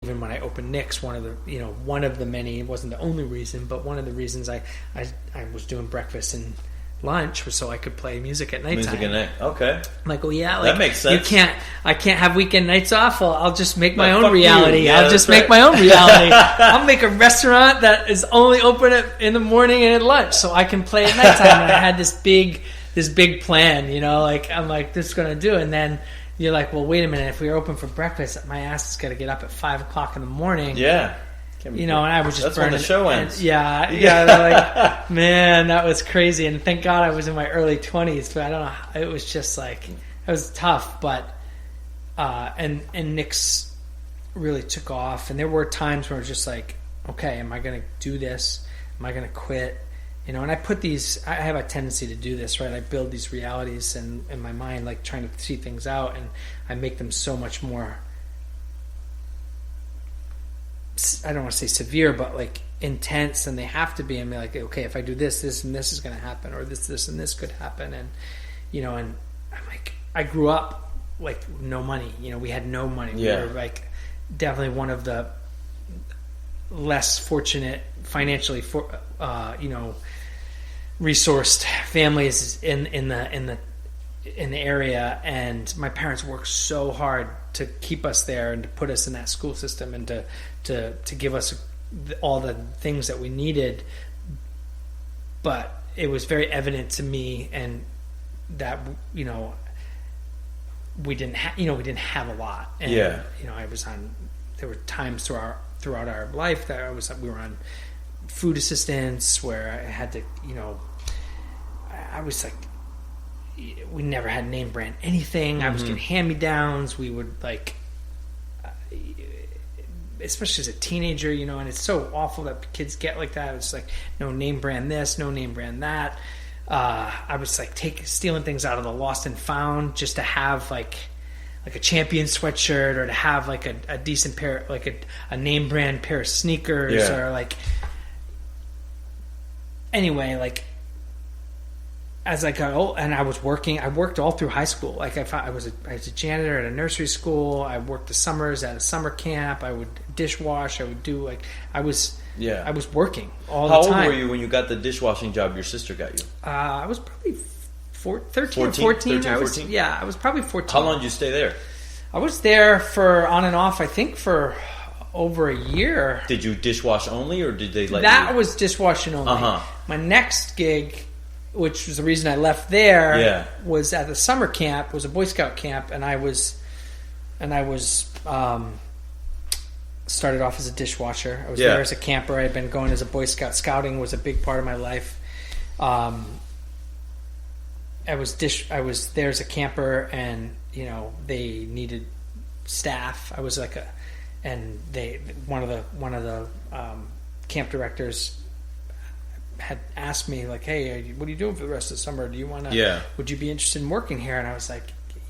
even when I opened Nick's, one of the many, it wasn't the only reason, but one of the reasons I was doing breakfast and lunch was so I could play music at nighttime. Music at night, okay. I'm like, well, yeah, like, that makes sense. I can't have weekend nights off. Well, I'll just make my own reality. Yeah, I'll just make my own reality. I'll make a restaurant that is only open in the morning and at lunch, so I can play at nighttime. And I had this big plan, like I'm like, this is gonna do, and then you're like, well, wait a minute. If we were open for breakfast, my ass is gonna get up at 5:00 in the morning. Yeah. And I was just that's burning. When the show ends. Yeah. Like, man, that was crazy. And thank God I was in my early 20s. But I don't know. It was just like, it was tough. But and Nick's really took off. And there were times where I was just like, okay, am I going to do this? Am I going to quit? And I put these. I have a tendency to do this, right? I build these realities in my mind, like trying to see things out, and I make them so much more. I don't want to say severe, but like intense, and they have to be. And be like, okay, if I do this, this and this is going to happen, or this and this could happen, and and I'm like, I grew up like no money. We had no money. Yeah. We were like definitely one of the less fortunate financially resourced families in the area, and my parents worked so hard to keep us there and to put us in that school system and to give us all the things that we needed. But it was very evident to me, and that we didn't have a lot. And I was on. There were times throughout our life that we were on food assistance where I had to I was like, we never had name brand anything. Mm-hmm. I was getting hand-me-downs. We would like, especially as a teenager, and it's so awful that kids get like that. It's like, no name brand this, no name brand that. I was like stealing things out of the lost and found just to have like a Champion sweatshirt, or to have like a decent pair, like a name brand pair of sneakers, or like, anyway, like, as I got old, and I worked all through high school. Like I was a janitor at a nursery school. I worked the summers at a summer camp. I would dishwash. I would do I was working all the time. How old were you when you got the dishwashing job your sister got you? I was probably 13 or 14. 13, 14? I was probably 14. How long did you stay there? I was there for on and off, I think, for over a year. Did you dishwash only, or did they let you? That was dishwashing only. Uh-huh. My next gig, which was the reason I left there, was at the summer camp. It was a Boy Scout camp, and I was started off as a dishwasher. I was there as a camper. I had been going as a Boy Scout. Scouting was a big part of my life. I was there as a camper, and they needed staff. I was like one of the camp directors had asked me, like, hey, what are you doing for the rest of the summer? Do you want to? Would you be interested in working here? And I was like,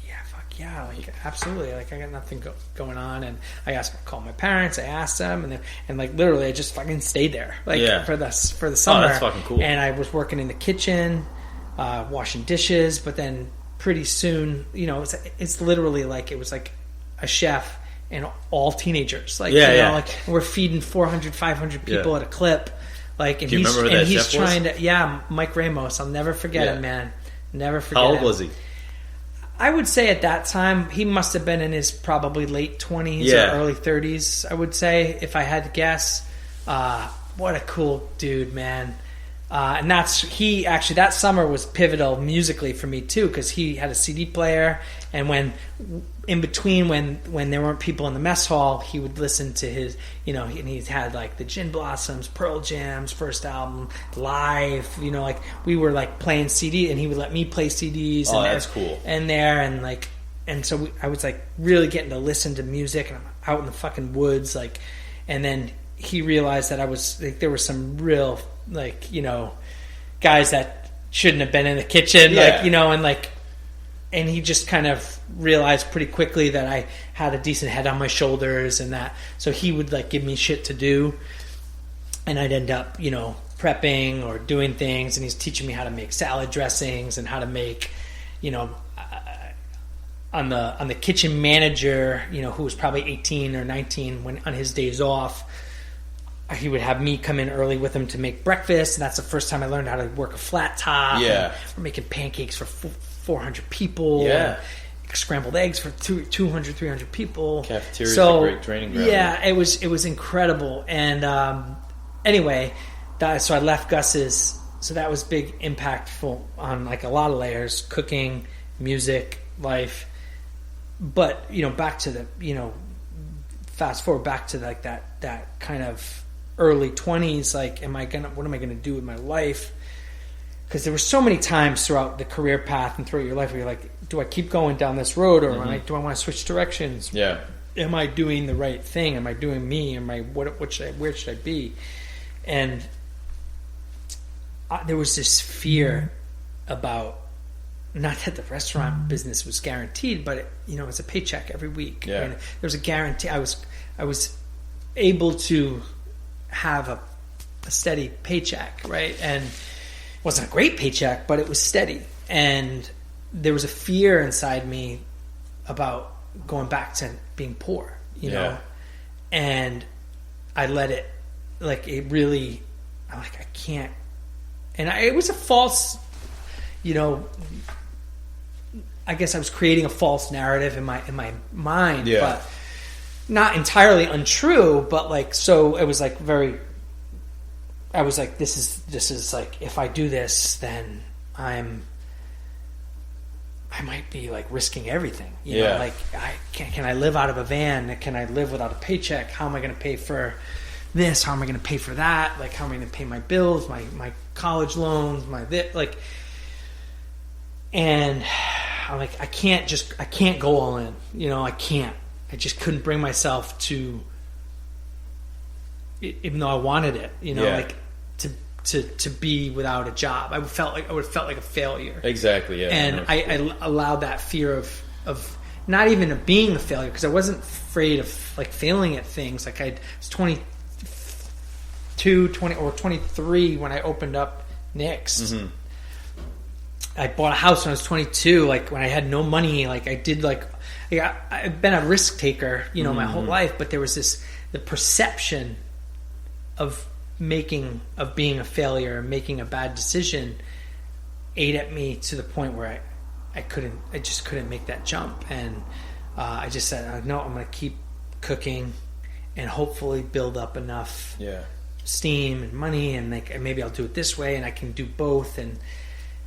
yeah, fuck yeah, like absolutely. Like I got nothing going on, and I called my parents. I asked them, and like literally, I just fucking stayed there, like for the summer. Oh, that's fucking cool. And I was working in the kitchen, washing dishes, but then pretty soon, it's literally like it was like a chef and all teenagers, like like we're feeding 400, 500 people at a clip. Like, and do you remember who that he's chef trying was? to, Mike Ramos. I'll never forget him, man. Never forget him. How old was he? I would say at that time, he must have been in his probably late 20s or early 30s, I would say, if I had to guess. What a cool dude, man. And that summer was pivotal musically for me, too, because he had a CD player, and in between when there weren't people in the mess hall, he would listen to his, and he's had like the Gin Blossoms, Pearl Jam's first album, Live, like we were like playing CD, and he would let me play CDs. Oh, that's cool. And so I was like really getting to listen to music, and I'm out in the fucking woods, like, and then he realized that I was like, there were some real like, guys that shouldn't have been in the kitchen, and he just kind of realized pretty quickly that I had a decent head on my shoulders, and that, so he would like give me shit to do, and I'd end up, prepping or doing things, and he's teaching me how to make salad dressings and how to make, on the kitchen manager, who was probably 18 or 19 when on his days off. He would have me come in early with him to make breakfast, and that's the first time I learned how to work a flat top. Yeah, we're making pancakes for 400 people. Yeah, scrambled eggs for 200, 300 people. Cafeteria is a great training ground. Yeah, it was incredible. And anyway, so I left Gus's. So that was big, impactful on like a lot of layers: cooking, music, life. But back to the fast forward back to like that kind of early 20s, like what am I gonna do with my life? Because there were so many times throughout the career path and throughout your life where you're like, do I keep going down this road, or do I want to switch directions? Yeah. Am I doing the right thing? Am I doing me? Where should I be? And there was this fear about, not that the restaurant business was guaranteed, but it's a paycheck every week. Yeah. There was a guarantee. I was able to have a steady paycheck, right? And it wasn't a great paycheck, but it was steady. And there was a fear inside me about going back to being poor, know? And I let it, like, it really, I'm like, I can't. And it was a false, I guess I was creating a false narrative in my mind, but not entirely untrue, but like, so it was like I was like, this is like, if I do this, then I might be like risking everything, know, like can I live out of a van? Can I live without a paycheck? How am I going to pay for this? How am I going to pay for that? Like, how am I going to pay my bills, my college loans, and I'm like, I can't go all in, I can't. I just couldn't bring myself to, even though I wanted it, like to be without a job. I would have felt like a failure. Exactly. Yeah. And I allowed that fear of not even of being a failure, because I wasn't afraid of like failing at things. Like I was 22, 20 or 23 when I opened up Nick's. Mm-hmm. I bought a house when I was 22, like when I had no money. Like I did, like I've been a risk taker, my whole life. But there was the perception of being a failure and making a bad decision ate at me to the point where I just couldn't make that jump. And I just said, no, I'm going to keep cooking and hopefully build up enough steam and money, and like maybe I'll do it this way and I can do both. And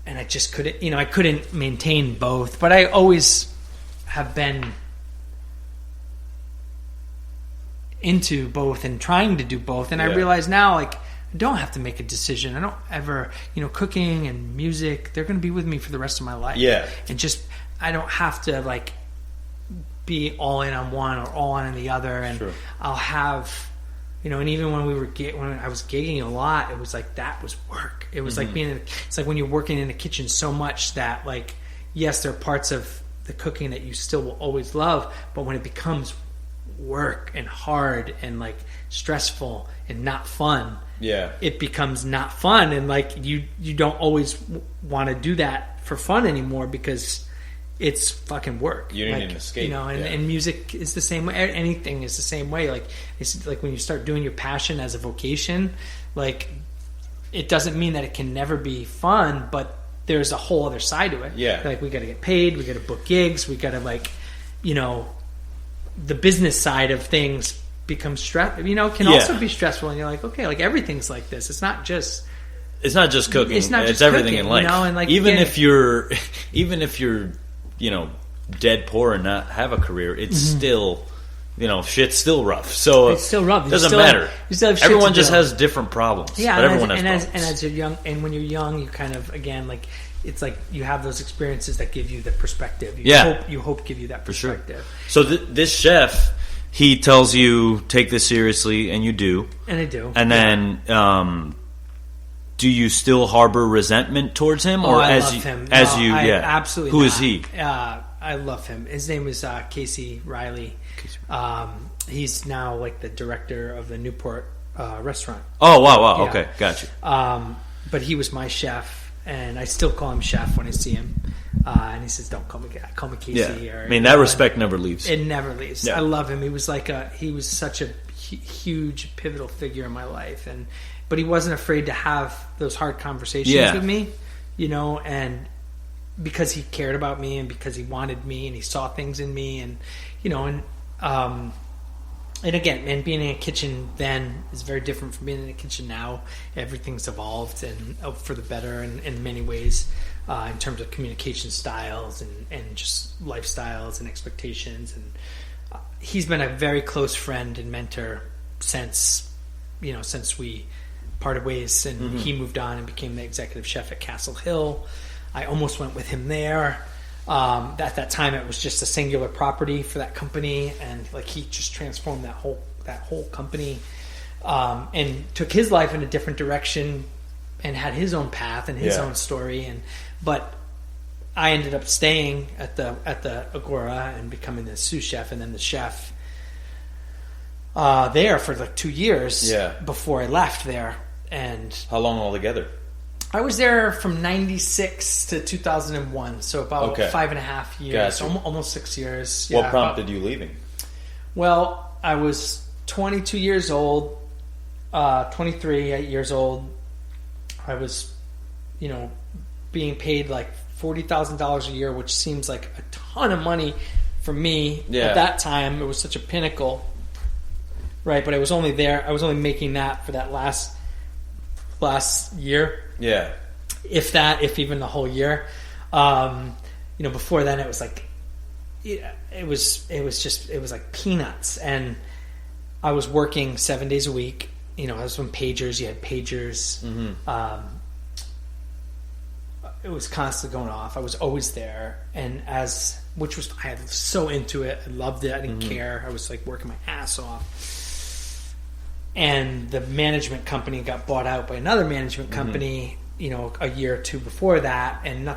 I just couldn't, I couldn't maintain both, but I always have been into both and trying to do both. And I realize now, like, I don't have to make a decision. I don't ever, cooking and music, they're going to be with me for the rest of my life. Yeah. And just, I don't have to like be all in on one or all in on the other. And sure. I'll have, and even when when I was gigging a lot, it was like, that was work. It was like it's like when you're working in the kitchen so much that, like, yes, there are parts of the cooking that you still will always love, but when it becomes work and hard and like stressful and not fun, it becomes not fun. And like, you don't always want to do that for fun anymore because it's fucking work. You need an escape. And music is the same way. Anything is the same way. Like, it's like when you start doing your passion as a vocation, like, it doesn't mean that it can never be fun, but there's a whole other side to it. Yeah. Like, we got to get paid, we got to book gigs, we got to, like, the business side of things becomes can also be stressful, and you're like, okay, like, everything's like this. It's not just cooking. It's not just everything cooking, in life. And like, even if you're dead poor and not have a career, it's still, shit's still rough. So it's still rough. It doesn't matter. You still have shit everyone to just do. has different problems. Yeah, but everyone has problems. And as you're young, and when you're young, you kind of, again, like, it's like you have those experiences that give you the perspective. You hope give you that perspective. For sure. So this chef, he tells you, take this seriously, and you do. And I do. And then, do you still harbor resentment towards him, or I love him. Absolutely. Who is he? I love him. His name is Casey Riley. He's now like the director of the Newport restaurant. Oh wow! Yeah. Okay, got you. But he was my chef, and I still call him chef when I see him. And he says, "Don't call me Casey." Yeah. I mean, that respect never leaves. It never leaves. Yeah. I love him. He was such a huge pivotal figure in my life, but he wasn't afraid to have those hard conversations with me, and because he cared about me and because he wanted me and he saw things in me, and and again, man, being in a kitchen then is very different from being in a kitchen now. Everything's evolved and for the better in many ways, in terms of communication styles and just lifestyles and expectations. And he's been a very close friend and mentor since we parted ways, and he moved on and became the executive chef at Castle Hill. I almost went with him there. At that time, it was just a singular property for that company, and he just transformed that whole company, and took his life in a different direction, and had his own path and his own story. But I ended up staying at the Agora and becoming the sous chef, and then the chef there for 2 years before I left there. And how long altogether? I was there from 96 to 2001, so about 5.5 years, Gotcha. Almost 6 years. What prompted you leaving? Well, I was 22 years old, 23 years old. I was, being paid $40,000 a year, which seems like a ton of money for me at that time. It was such a pinnacle, right? But I was only making that for that last year. Yeah. If even the whole year. Before then it was it was like peanuts, and I was working 7 days a week. I was on pagers. You had pagers. Mm-hmm. It was constantly going off. I was always there, and I was so into it. I loved it. I didn't care. I was working my ass off. And the management company got bought out by another management company, a year or two before that, and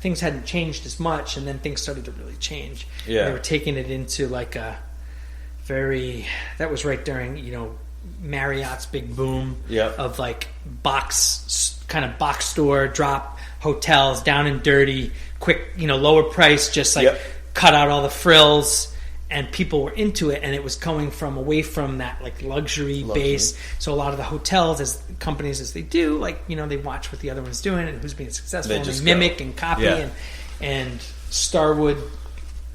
things hadn't changed as much, and then things started to really change. Yeah. They were taking it into that was right during, Marriott's big boom of box store drop hotels, down and dirty, quick, lower price, just cut out all the frills. And people were into it, and it was coming away from that luxury base. So a lot of the hotels, companies as they do, they watch what the other one's doing and who's being successful, and they mimic and copy. Yeah. And Starwood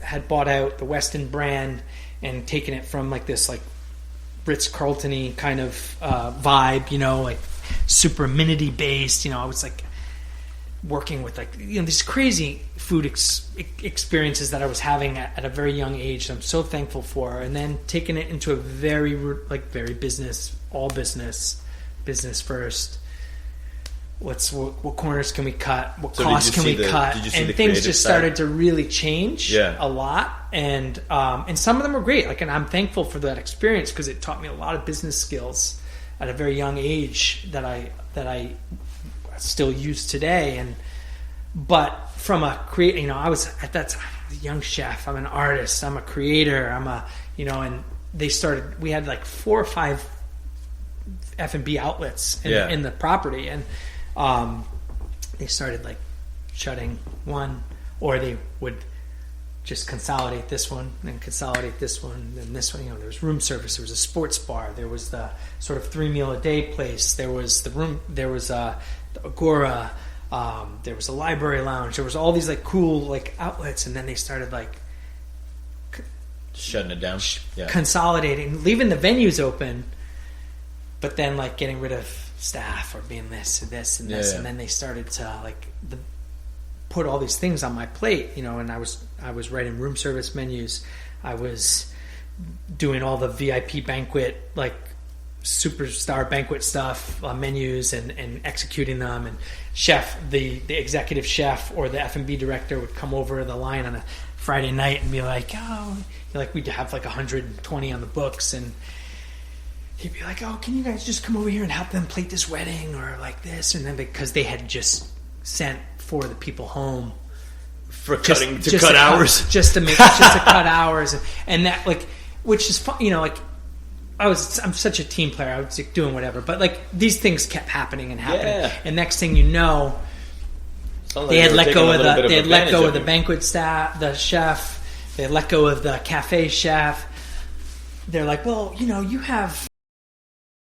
had bought out the Westin brand and taken it from this Ritz-Carlton-y kind of vibe, super amenity based. I was working with these crazy food experiences that I was having at a very young age. I'm so thankful for, and then taking it into a very very business first. What corners can we cut? What costs can we cut? And things just started to really change a lot, and some of them were great. And I'm thankful for that experience because it taught me a lot of business skills at a very young age that I still use today. But from a I was at that time a young chef. I'm an artist. I'm a creator. And we had 4 or 5 F&B outlets in the property, and they started shutting one, or they would just consolidate this one and consolidate this one and this one. There was room service, there was a sports bar, there was the sort of 3 meal a day place, there was the room, there was the Agora, there was a library lounge, there was all these cool outlets, and then they started shutting it down, consolidating, leaving the venues open, but then getting rid of staff or being this and this and this, and then they started to put all these things on my plate, and I was writing room service menus, I was doing all the VIP banquet superstar banquet stuff, menus, and executing them, and the executive chef or the F&B director would come over the line on a Friday night and be we'd have 120 on the books, and he'd be oh, can you guys just come over here and help them plate this wedding or this, and then because they had just sent 4 of the people home for cut hours, just to cut hours, and that which is fun, I'm such a team player. I was doing whatever, but these things kept happening and happening, and next thing you know, they had let go of the banquet staff, the chef. They let go of the cafe chef. They're like, well, you have